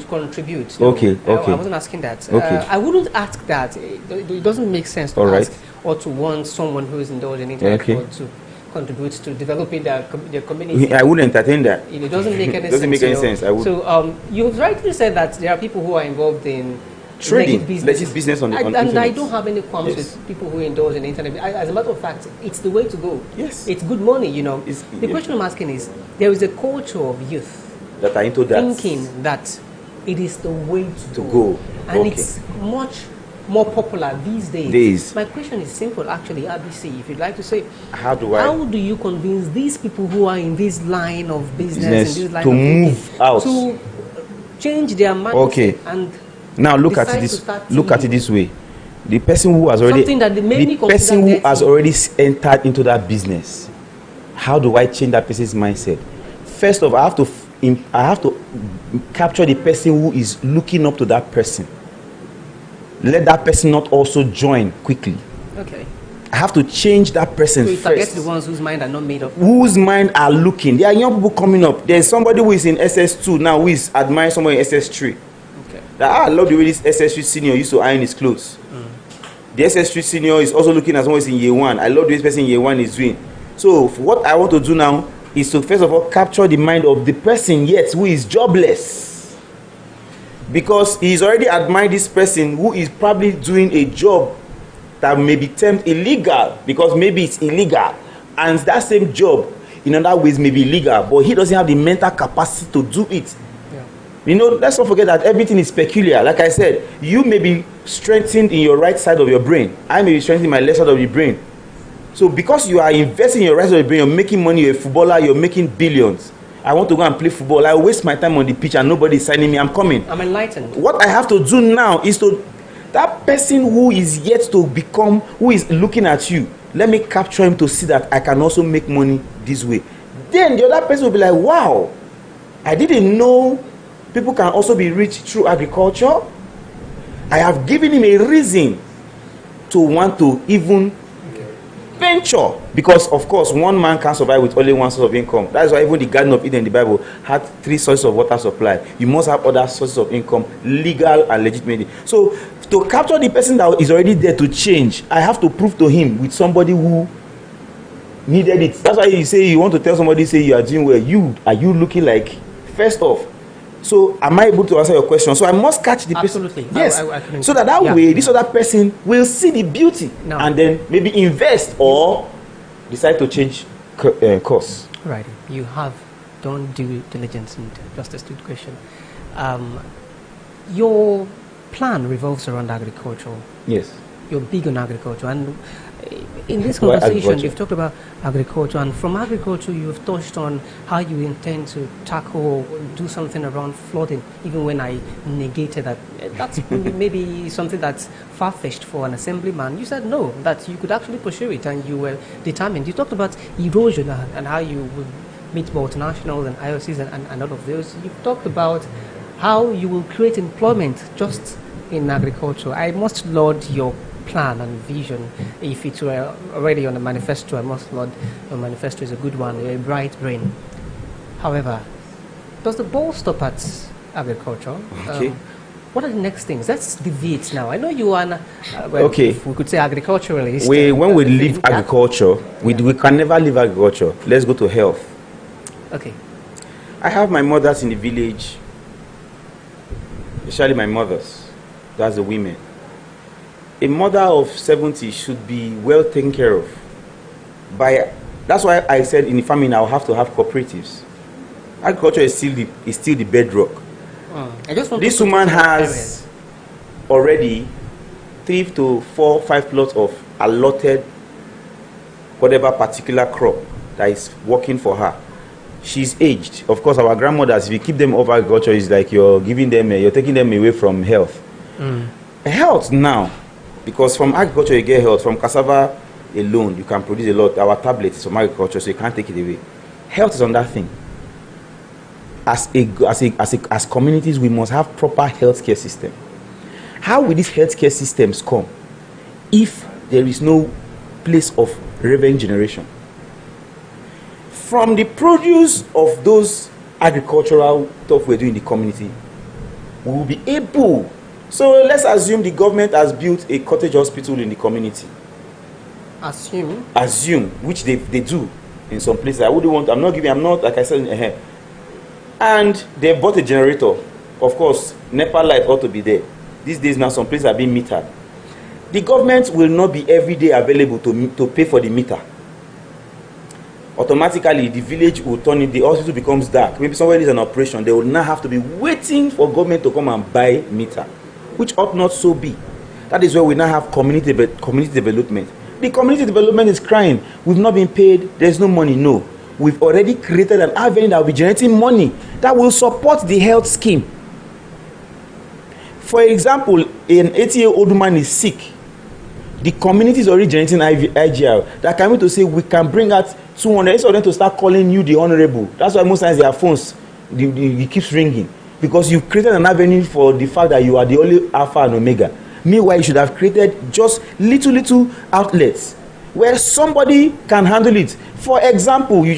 contribute. Okay. I wasn't asking that. Okay. I wouldn't ask that. It doesn't make sense to ask or to want someone who is indulging in internet fraud to contribute to developing their community. I wouldn't entertain that. It doesn't make any sense. Doesn't make any sense. I would. So you've rightly said that there are people who are involved in trading, legit business on the internet. And I don't have any qualms with people who indulge in the internet. As a matter of fact, it's the way to go. Yes. It's good money, The question I'm asking is, there is a culture of youth that are into that, thinking that it is the way to go. And it's much more popular these days. My question is simple, actually, RBC, if you'd like to say. How do you convince these people who are in this line of business in this line to of move out, to change their mindset and now look at it this way. The person who has already entered into that business, how do I change that person's mindset? First of all, I have to capture the person who is looking up to that person. Let that person not also join quickly. Okay. I have to change that person first. So you target the ones whose mind are not made up. Whose mind are looking. There are young people coming up. There's somebody who is in SS2 now who is admiring somebody in SS3. Okay. I love the way this SS3 senior used to iron his clothes. The SS3 senior is also looking at someone who is in year 1. I love the way this person in year 1 is doing. So what I want to do now is to first of all capture the mind of the person yet who is jobless. Because he's already admired this person who is probably doing a job that may be termed illegal, because maybe it's illegal, and that same job in other ways may be legal, but he doesn't have the mental capacity to do it. Let's not forget that everything is peculiar. Like I said, you may be strengthened in your right side of your brain, I may be strengthened in my left side of the brain. So because you are investing in your right side of the brain, you're making money, you're a footballer, you're making billions. I want to go and play football. I waste my time on the pitch and nobody is signing me. I'm coming. I'm enlightened. What I have to do now is that person who is yet to become, who is looking at you, let me capture him to see that I can also make money this way. Then the other person will be like, wow, I didn't know people can also be rich through agriculture. I have given him a reason to want to even venture, because of course one man can't survive with only one source of income. That is why even the Garden of Eden in the Bible had 3 sources of water supply. You must have other sources of income, legal and legitimate. So to capture the person that is already there to change, I have to prove to him with somebody who needed it. That's why you say you want to tell somebody, say you are doing well. Are you looking like, first off, so am I able to answer your question? So I must catch the person. Absolutely. Yes. So that way, this other person will see the beauty and then maybe invest or decide to change course. Right. You have done due diligence and just a stupid question. Your plan revolves around agriculture. Yes. You're big on agriculture, and in this conversation you've talked about agriculture, and from agriculture you've touched on how you intend to tackle or do something around flooding, even when I negated that that's maybe something that's far-fetched for an assemblyman. You said no, that you could actually pursue it, and you were determined. You talked about erosion and how you would meet multinationals and IOCs and all of those. You've talked about how you will create employment just in agriculture. I must laud your plan and vision. If it were already on the manifesto, I must not, the manifesto is a good one, a bright brain. However, does the ball stop at agriculture? Okay. What are the next things? Let's deviate now. I know you are, okay. we could say agriculturalist. When we leave agriculture, we can never leave agriculture. Let's go to health. Okay. I have my mothers in the village, especially my mothers, that's the women. A mother of 70 should be well taken care of. That's why I said in the farming I'll have to have cooperatives. Agriculture is still the bedrock. I just want this woman has already 3 to 4, 5 plots of allotted whatever particular crop that is working for her. She's aged. Of course, our grandmothers, if you keep them off agriculture, it's like you're taking them away from health. Health now, because from agriculture you get health. From cassava alone, you can produce a lot. Our tablet is from agriculture, so you can't take it away. Health is on that thing. As communities, we must have proper healthcare system. How will these healthcare systems come if there is no place of revenue generation? From the produce of those agricultural stuff we're doing in the community, we will be able. So let's assume the government has built a cottage hospital in the community. Assume, which they do in some places. I'm not like I said. And they bought a generator. Of course, NEPA light ought to be there. These days now, some places are being metered. The government will not be every day available to pay for the meter. Automatically, the village will turn it, the hospital becomes dark. Maybe somebody is an operation, they will now have to be waiting for government to come and buy meter, which ought not so be. That is where we now have community development. The community development is crying. We've not been paid. There's no money. No. We've already created an avenue that will be generating money that will support the health scheme. For example, an 80-year-old man is sick. The community is already generating IGR. That can mean to say we can bring out 200. Instead of them to start calling you the honorable. That's why most times their phones, it keeps ringing. Because you've created an avenue for the fact that you are the only alpha and omega. Meanwhile, you should have created just little outlets where somebody can handle it. For example, you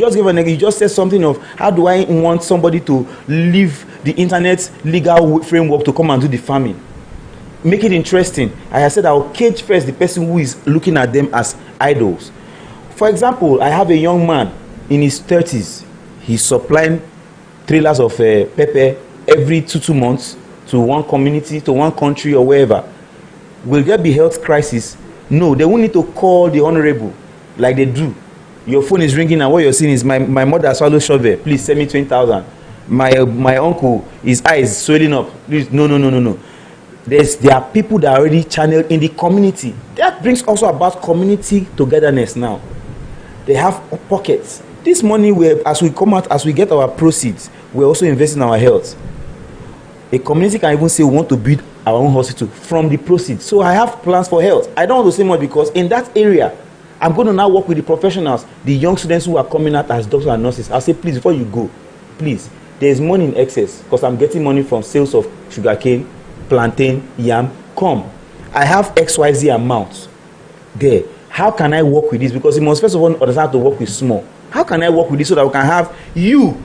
just said something of how do I want somebody to leave the internet legal framework to come and do the farming. Make it interesting. I said I'll cage first the person who is looking at them as idols. For example, I have a young man in his 30s. He's supplying trailers of pepper every 2 months to one community, to one country or wherever. Will there be health crisis? No, they won't need to call the honorable like they do. Your phone is ringing and what you're seeing is my mother swallowed shovel. Please send me 20,000. My uncle, his eyes swelling up. Please, no. There are people that are already channeled in the community. That brings also about community togetherness now. They have pockets. This money, as we get our proceeds, we're also investing in our health. A community can even say we want to build our own hospital from the proceeds. So I have plans for health. I don't want to say much because in that area, I'm going to now work with the professionals, the young students who are coming out as doctors and nurses. I'll say, please, before you go, please, there's money in excess because I'm getting money from sales of sugarcane, plantain, yam. Come, I have XYZ amounts there. How can I work with this? Because you must first of all understand how to work with small. How can I work with this so that we can have you,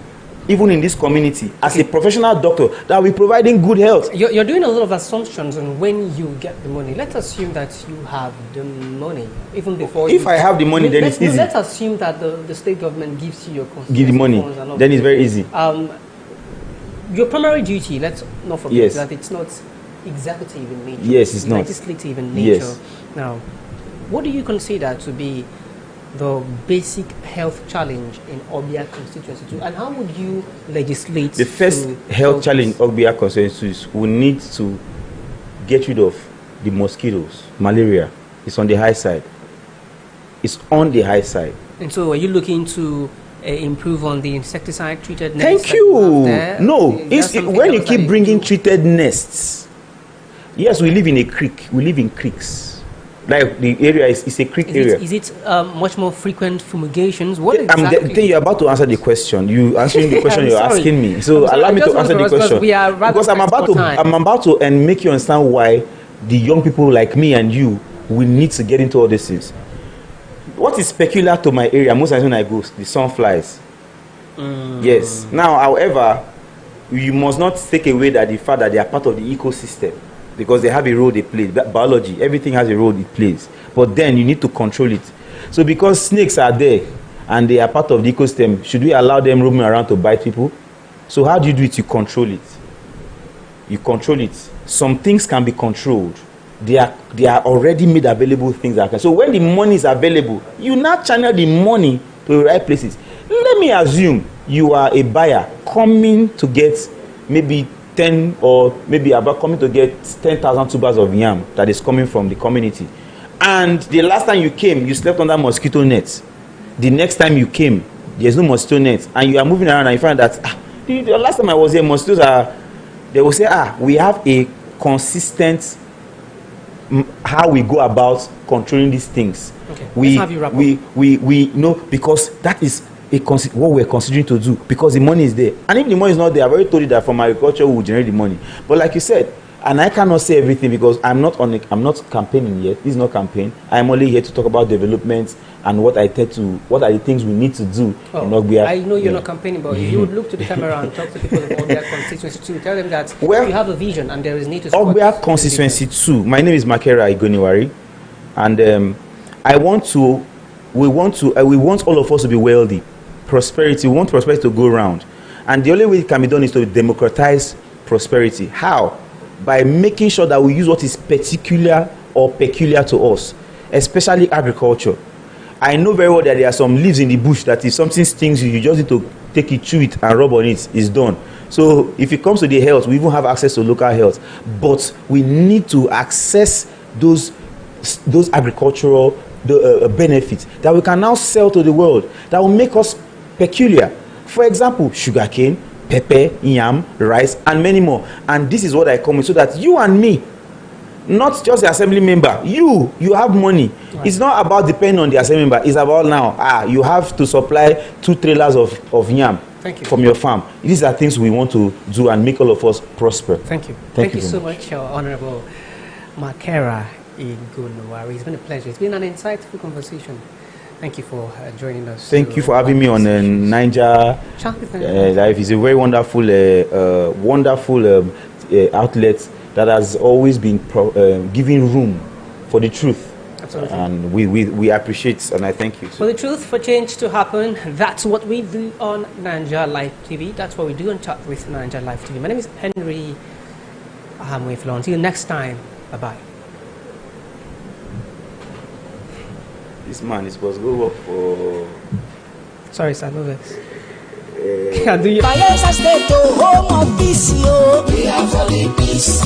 even in this community, as a professional doctor, that will be providing good health? You're doing a lot of assumptions on when you get the money. Let's assume that you have the money, even before. If I have the money, then it's easy. Let's assume that the state government gives you your constituency. Give the money, then it's very easy. Your primary duty, let's not forget that it's not executive in nature. Yes, it's not. Legislative in nature. Yes. Now, what do you consider to be the basic health challenge in Ogbia constituency too, and how would you legislate? The first health challenge in Ogbia constituency is we need to get rid of the mosquitoes. Malaria is on the high side. It's on the high side. And so, are you looking to improve on the insecticide treated nests? Thank you. No, when you keep bringing treated nests. Yes, we live in a creek. We live in creeks. Like the area is a creek area. Is it much more frequent fumigations? What exactly? You're about to answer the question. You answering the question you're asking me. So allow me to answer the question. Because I'm about to make you understand why the young people like me and you we need to get into all these things. What is peculiar to my area, most times when I go, the sunflies. Yes. Now, however, you must not take away that the fact that they are part of the ecosystem, because they have a role they play. Biology, everything has a role it plays. But then you need to control it. So because snakes are there and they are part of the ecosystem, should we allow them roaming around to bite people? So how do you do it? You control it. You control it. Some things can be controlled. They are already made available things that can. So when the money is available, you now channel the money to the right places. Let me assume you are a buyer coming to get maybe 10 or maybe about coming to get 10,000 tubers of yam that is coming from the community. And the last time you came, you slept under mosquito nets. The next time you came, there's no mosquito net, and you are moving around and you find that the last time I was here, mosquitoes are. They will say, we have a consistent how we go about controlling these things. Okay. Let's have you wrap up. We know, because that is what we're considering to do, because the money is there. And if the money is not there, I've already told you that from agriculture we will generate the money. But like you said, and I cannot say everything because I'm not campaigning yet. This is not campaign. I'm only here to talk about development and what are the things we need to do in Ogbia. I know you're not campaigning, but if you would look to the camera and talk to people of Ogbia Constituency 2, tell them that you have a vision and there is need to support Ogbia Constituency 2. My name is Makera Igoniwari, and we want all of us to be wealthy, prosperity. We want prosperity to go around, and the only way it can be done is to democratize prosperity. How? By making sure that we use what is particular or peculiar to us, especially agriculture. I know very well that there are some leaves in the bush that if something stings you, you just need to take it, chew it, and rub on it. It's done. So if it comes to the health, we even have access to local health. But we need to access those agricultural benefits that we can now sell to the world that will make us peculiar. For example, sugarcane, pepper, yam, rice, and many more. And this is what I come with, so that you and me, not just the assembly member, you have money. Right. It's not about depending on the assembly member. It's about now, you have to supply 2 trailers of yam from your farm. These are things we want to do and make all of us prosper. Thank you. Thank you so much, Honorable Makera Igoniwari. It's been a pleasure. It's been an insightful conversation. Thank you for joining us. Thank you for having me on Naija Live. It's a very wonderful, outlet that has always been giving room for the truth. Absolutely. And we appreciate, and I thank you. For the truth, for change to happen, that's what we do on Naija Live TV. That's what we do on Chat with Naija Live TV. My name is Henry Ahamweflo. Until next time, bye-bye. This man is supposed to go work for... Sorry, sir, no vex. Bayelsa state to home of peace, yo. We are for the peace.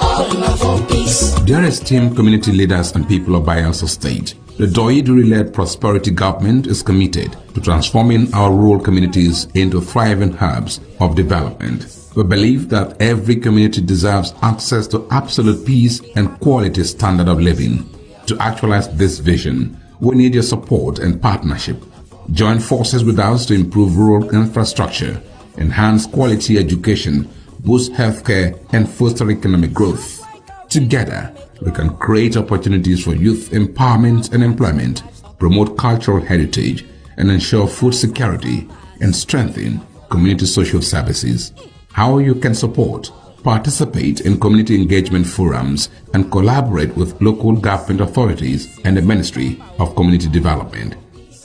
All for peace. Dear esteemed community leaders and people of Bayelsa State, the Doiduri-led prosperity government is committed to transforming our rural communities into thriving hubs of development. We believe that every community deserves access to absolute peace and quality standard of living. To actualize this vision, we need your support and partnership. Join forces with us to improve rural infrastructure, enhance quality education, boost healthcare, and foster economic growth. Together, we can create opportunities for youth empowerment and employment, promote cultural heritage, and ensure food security and strengthen community social services. How you can support: participate in community engagement forums and collaborate with local government authorities and the Ministry of Community Development.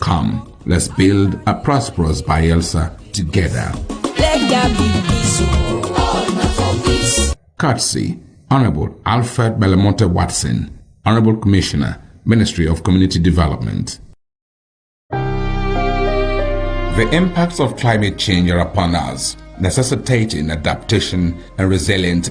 Come, let's build a prosperous Bayelsa together. Let there be peace, all for peace. Courtesy, Honorable Alfred Belamonte Watson, Honorable Commissioner, Ministry of Community Development. The impacts of climate change are upon us, necessitating adaptation and resilient